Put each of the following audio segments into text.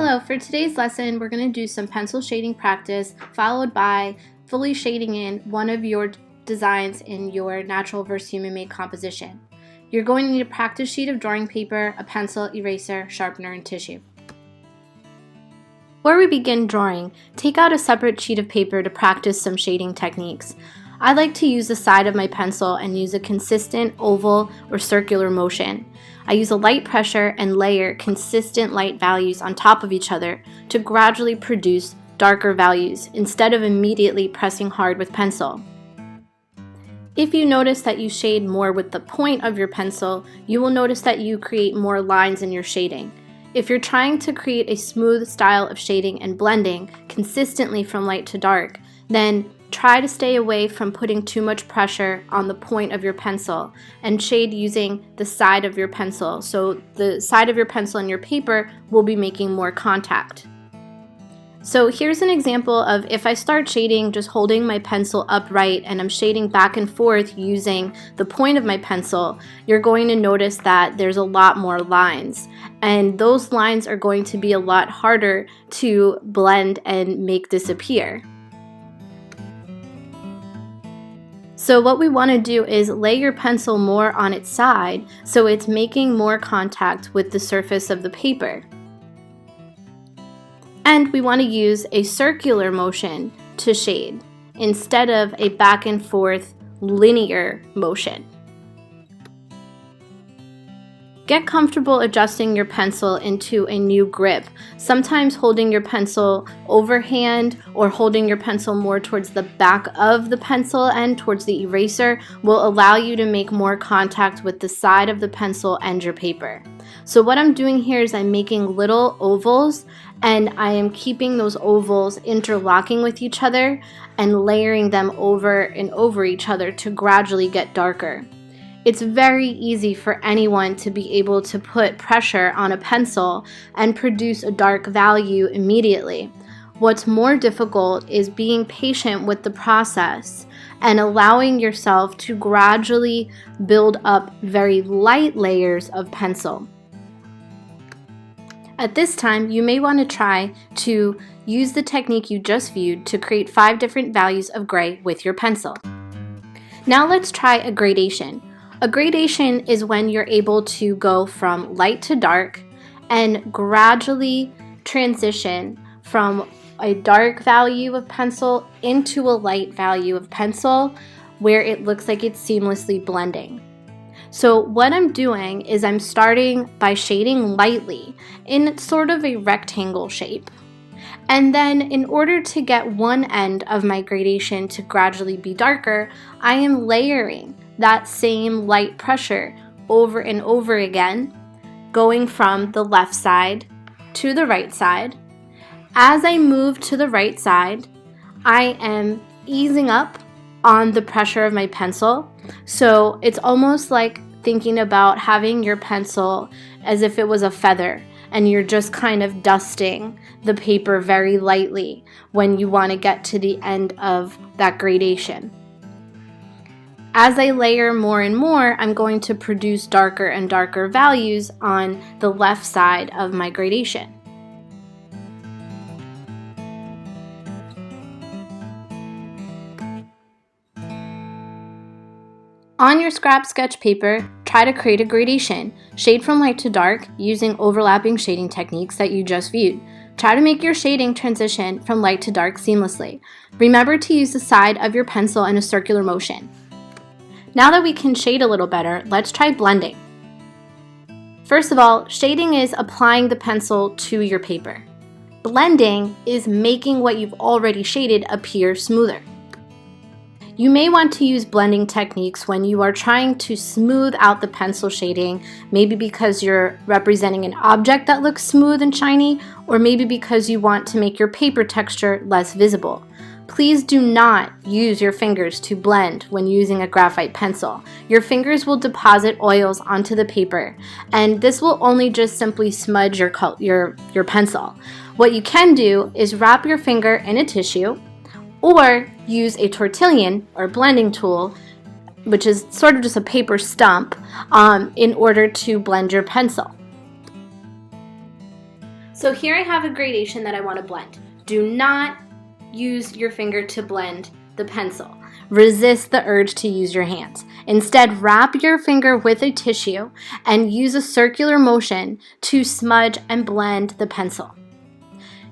Hello, for today's lesson we're going to do some pencil shading practice followed by fully shading in one of your designs in your natural versus human-made composition. You're going to need a practice sheet of drawing paper, a pencil, eraser, sharpener, and tissue. Before we begin drawing, take out a separate sheet of paper to practice some shading techniques. I like to use the side of my pencil and use a consistent oval or circular motion. I use a light pressure and layer consistent light values on top of each other to gradually produce darker values instead of immediately pressing hard with pencil. If you notice that you shade more with the point of your pencil, you will notice that you create more lines in your shading. If you're trying to create a smooth style of shading and blending consistently from light to dark, then try to stay away from putting too much pressure on the point of your pencil and shade using the side of your pencil. So the side of your pencil and your paper will be making more contact. So here's an example of if I start shading just holding my pencil upright and I'm shading back and forth using the point of my pencil, you're going to notice that there's a lot more lines. And those lines are going to be a lot harder to blend and make disappear. So what we want to do is lay your pencil more on its side so it's making more contact with the surface of the paper. And we want to use a circular motion to shade instead of a back and forth linear motion. Get comfortable adjusting your pencil into a new grip. Sometimes holding your pencil overhand or holding your pencil more towards the back of the pencil and towards the eraser will allow you to make more contact with the side of the pencil and your paper. So what I'm doing here is I'm making little ovals and I am keeping those ovals interlocking with each other and layering them over and over each other to gradually get darker. It's very easy for anyone to be able to put pressure on a pencil and produce a dark value immediately. What's more difficult is being patient with the process and allowing yourself to gradually build up very light layers of pencil. At this time, you may want to try to use the technique you just viewed to create 5 different values of gray with your pencil. Now let's try a gradation. A gradation is when you're able to go from light to dark and gradually transition from a dark value of pencil into a light value of pencil where it looks like it's seamlessly blending. So what I'm doing is I'm starting by shading lightly in sort of a rectangle shape. And then in order to get one end of my gradation to gradually be darker, I am layering that same light pressure over and over again, going from the left side to the right side. As I move to the right side, I am easing up on the pressure of my pencil. So it's almost like thinking about having your pencil as if it was a feather and you're just kind of dusting the paper very lightly when you want to get to the end of that gradation. As I layer more and more, I'm going to produce darker and darker values on the left side of my gradation. On your scrap sketch paper, try to create a gradation. Shade from light to dark using overlapping shading techniques that you just viewed. Try to make your shading transition from light to dark seamlessly. Remember to use the side of your pencil in a circular motion. Now that we can shade a little better, let's try blending. First of all, shading is applying the pencil to your paper. Blending is making what you've already shaded appear smoother. You may want to use blending techniques when you are trying to smooth out the pencil shading, maybe because you're representing an object that looks smooth and shiny, or maybe because you want to make your paper texture less visible. Please do not use your fingers to blend when using a graphite pencil. Your fingers will deposit oils onto the paper, and this will only just simply smudge your pencil. What you can do is wrap your finger in a tissue or use a tortillon or blending tool, which is sort of just a paper stump, in order to blend your pencil. So here I have a gradation that I want to blend. Do not use your finger to blend the pencil. Resist the urge to use your hands. Instead, wrap your finger with a tissue and use a circular motion to smudge and blend the pencil.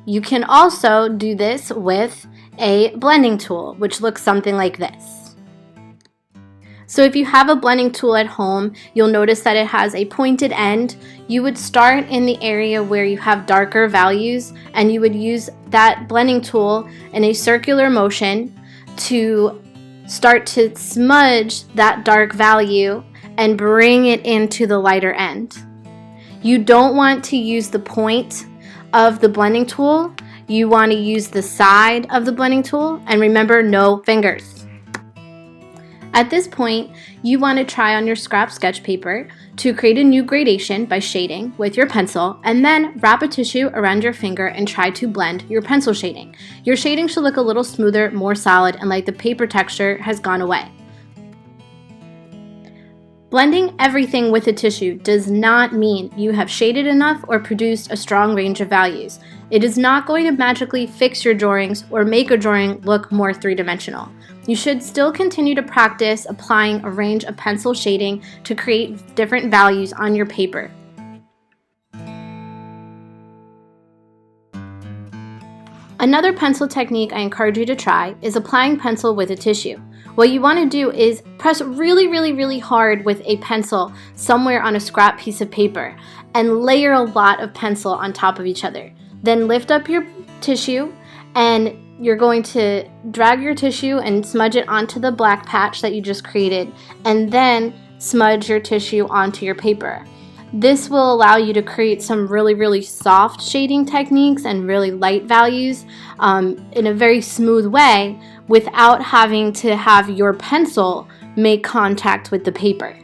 You can also do this with a blending tool, which looks something like this. So if you have a blending tool at home, you'll notice that it has a pointed end. You would start in the area where you have darker values, and you would use that blending tool in a circular motion to start to smudge that dark value and bring it into the lighter end. You don't want to use the point of the blending tool. You want to use the side of the blending tool, and remember, no fingers. At this point, you want to try on your scrap sketch paper to create a new gradation by shading with your pencil, and then wrap a tissue around your finger and try to blend your pencil shading. Your shading should look a little smoother, more solid, and like the paper texture has gone away. Blending everything with a tissue does not mean you have shaded enough or produced a strong range of values. It is not going to magically fix your drawings or make a drawing look more three-dimensional. You should still continue to practice applying a range of pencil shading to create different values on your paper. Another pencil technique I encourage you to try is applying pencil with a tissue. What you want to do is press really hard with a pencil somewhere on a scrap piece of paper and layer a lot of pencil on top of each other. Then lift up your tissue, and you're going to drag your tissue and smudge it onto the black patch that you just created, and then smudge your tissue onto your paper. This will allow you to create some really soft shading techniques and really light values in a very smooth way without having to have your pencil make contact with the paper.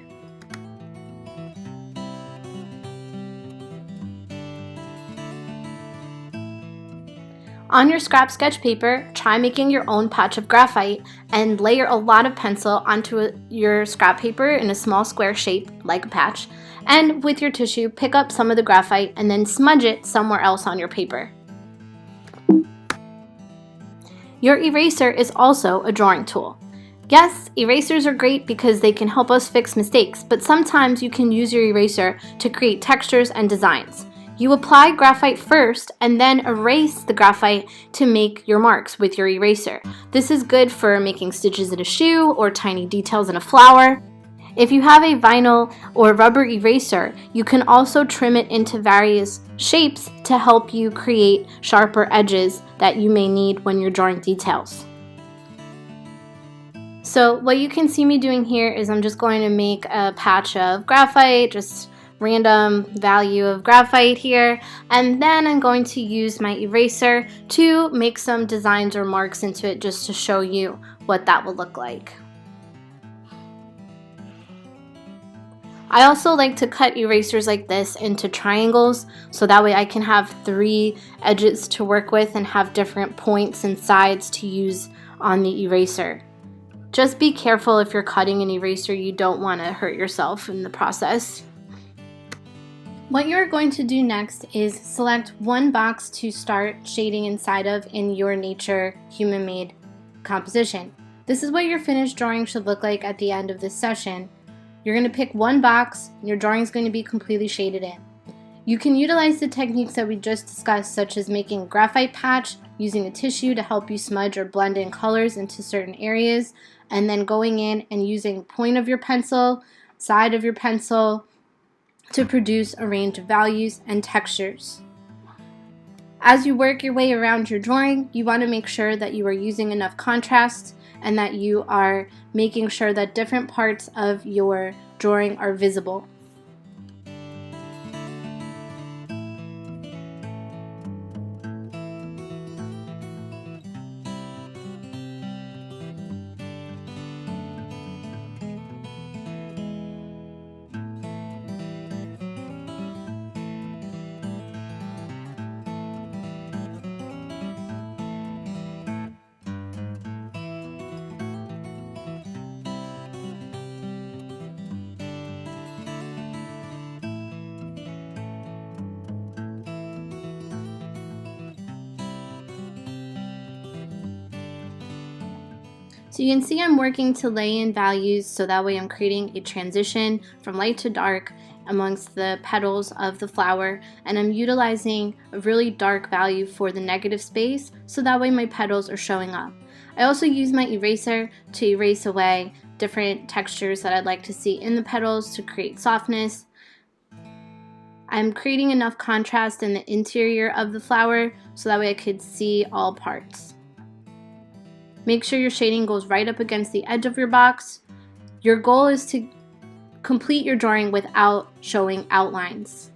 On your scrap sketch paper, try making your own patch of graphite and layer a lot of pencil onto your scrap paper in a small square shape, like a patch, and with your tissue, pick up some of the graphite and then smudge it somewhere else on your paper. Your eraser is also a drawing tool. Yes, erasers are great because they can help us fix mistakes, but sometimes you can use your eraser to create textures and designs. You apply graphite first and then erase the graphite to make your marks with your eraser. This is good for making stitches in a shoe or tiny details in a flower. If you have a vinyl or rubber eraser, you can also trim it into various shapes to help you create sharper edges that you may need when you're drawing details. So what you can see me doing here is I'm just going to make a patch of graphite, just random value of graphite here, and then I'm going to use my eraser to make some designs or marks into it just to show you what that will look like. I also like to cut erasers like this into triangles so that way I can have 3 edges to work with and have different points and sides to use on the eraser. Just be careful if you're cutting an eraser, you don't want to hurt yourself in the process. What you're going to do next is select one box to start shading inside of in your nature human-made composition. This is what your finished drawing should look like at the end of this session. You're going to pick one box, and your drawing is going to be completely shaded in. You can utilize the techniques that we just discussed, such as making a graphite patch, using a tissue to help you smudge or blend in colors into certain areas, and then going in and using the point of your pencil, side of your pencil, to produce a range of values and textures. As you work your way around your drawing, you want to make sure that you are using enough contrast and that you are making sure that different parts of your drawing are visible. So you can see I'm working to lay in values so that way I'm creating a transition from light to dark amongst the petals of the flower, and I'm utilizing a really dark value for the negative space so that way my petals are showing up. I also use my eraser to erase away different textures that I'd like to see in the petals to create softness. I'm creating enough contrast in the interior of the flower so that way I could see all parts. Make sure your shading goes right up against the edge of your box. Your goal is to complete your drawing without showing outlines.